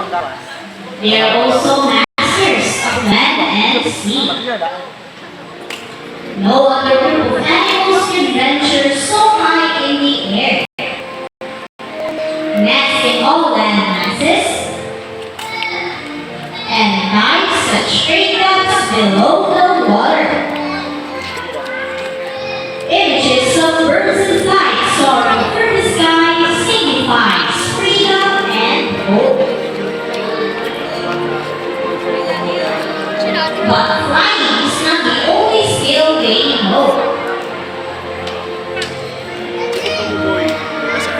They are also masters of land and sea. No other group of animals can venture so high in the air, nesting all land masses, and hide such great depths below the water. Images of birds in flight soaring through the sky signifies freedom and hope. But flying is not the only skill they know.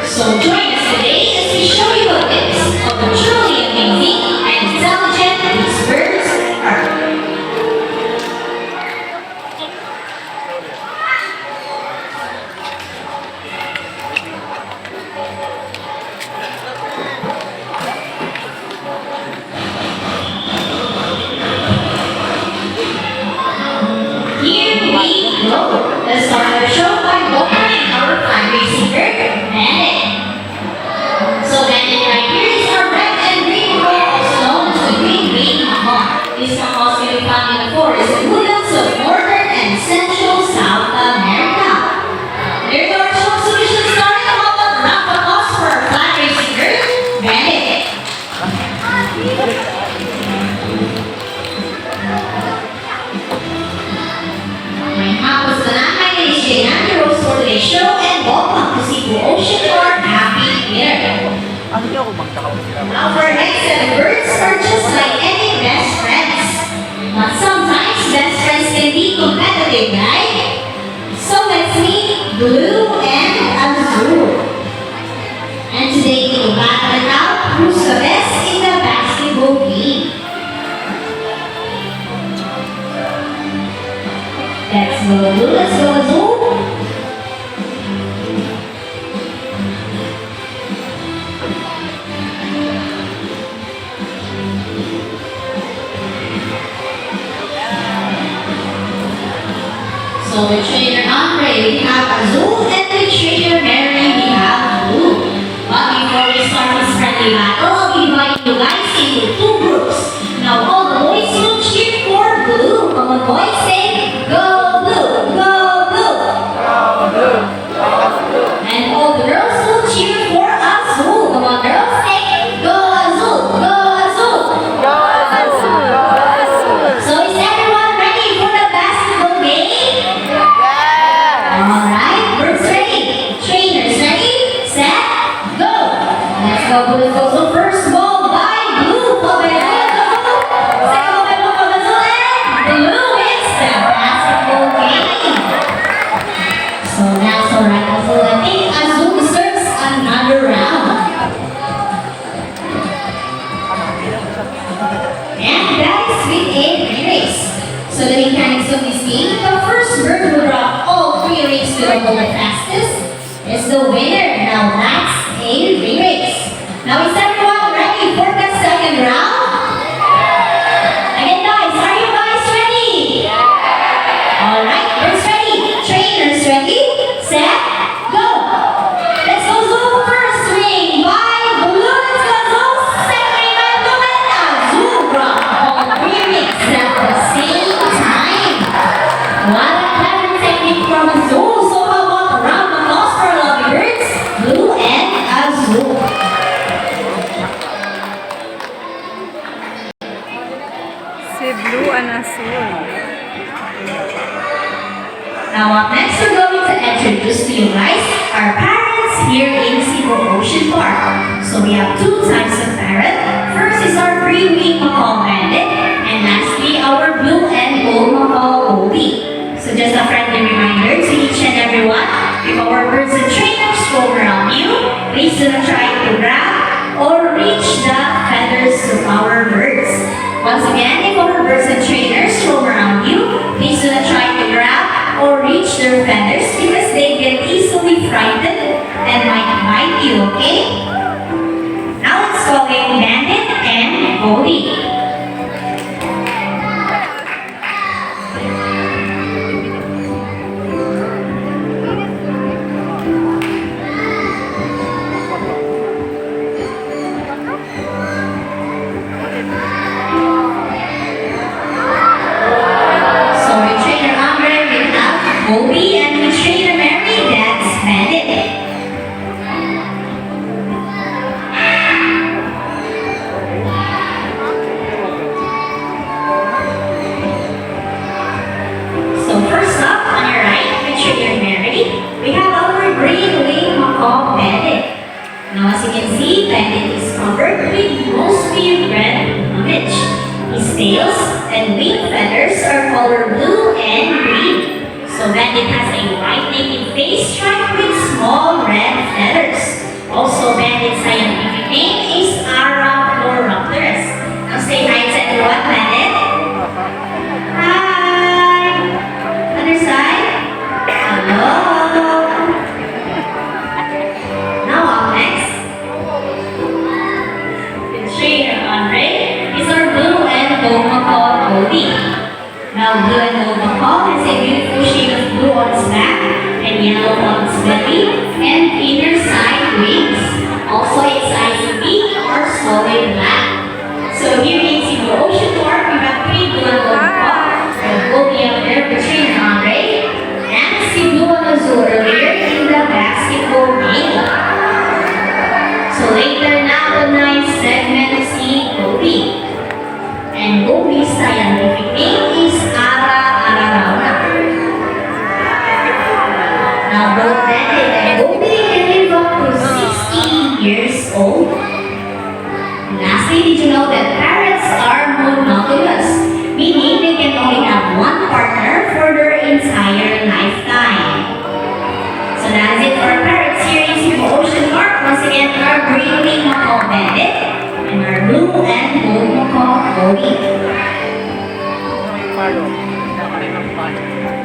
So join us today as we show you a glimpse of the truly amazing and intelligent these birds are. Here we go. Let's start our show by welcoming our fundraising bird, Bandit. So Bandit right here is our red and green crow, also known as the green macaw. These macaws can be found in the forest and woodlands of northern and central South America. There you go, our show solution starting. How about a round of applause for our fundraising bird, Bandit? For today's show and welcome to Cebu Ocean Park. Happy dinner. Now for our next set of birds are just like any best friends. But sometimes best friends can be competitive, right? So let's meet Blue and Asul. And today we will battle it out who's the best in the basketball game. Let's go Blue, let's go Asul. So the trainer Andre, we have Asul, and the trainer Mary, we have Blue. But before we start this friendly battle, I'll be dividing you guys into two groups. Now all the boys will cheer for Blue. Come on boys, say, go Blue, go Blue. Go Blue, go Blue. And all the girls will cheer for Asul. Come on girls, say, go Asul, go Asul. Go Asul, go Asul. So is everyone ready for the basketball game? Alright, birds ready, trainers ready, set, go! Let's go, Blue goes on first ball by Blue, second ball by Blue, and Blue wins the basketball game. So that's alright, Asul. I think Asul deserves another round. And that is with a race. So the mechanics of this game, the first bird will drop all three rings to the goal the fastest is the winner. Now that's a race. Now is everyone ready for the second round? Again guys, are you guys ready? Alright, birds ready, trainers ready, set, go! Let's go Asul first ring by Blue, let's go Asul, second ring by Blue, and Asul drop all three rings at the same time. What a clever technique from Asul. So how about a round of applause for our lovely birds, Blue and Asul. Blue and Asul. Now up next we're going to introduce to you guys our parrots here in Cebu Ocean Park. So we have two types of parrot. First is our three-winged macaw bandit, and lastly our blue and gold macaw goldie. So just a friendly reminder to each and everyone, if our birds and trainers roam around you, please do not try to grab or reach the feathers of our birds. Once again, if our birds and trainers roam around you, please do not try to grab or reach their feathers because they get easily frightened and might bite you, okay? Now let's call in Bandit and Goldie. are color blue and green. So Bandit has a white naked face stripe with small red feathers. Also, Bandit's scientific name is Araptoraptorus. Now say hi to everyone, Bandit. Hi! Other side? Hello! Now up next. The trainer Andre is our blue and gold macaw Cody. Now blue and gold macaw has a beautiful shade of blue on its back and yellow on its belly and inner side wings. Also its eyes and beak are solid black. So here in Cebu Ocean Park, we have three blue and gold macaw. We'll be up there with trainer Andre and Cebu and Asul earlier in the basketball game. So later now the ninth segment see Gobi. And Gobi's scientific name is Ararauna. Now both Bandit and Gobi can live up to 16 years old. And lastly, did you know that parrots are monogamous, meaning they can only have one partner for their entire lifetime. So that is it for our parrot series in Ocean Park. Once again, our green wing macaw Bandit and our blue and gold macaw Gobi. Palo. Nakalay ng palo.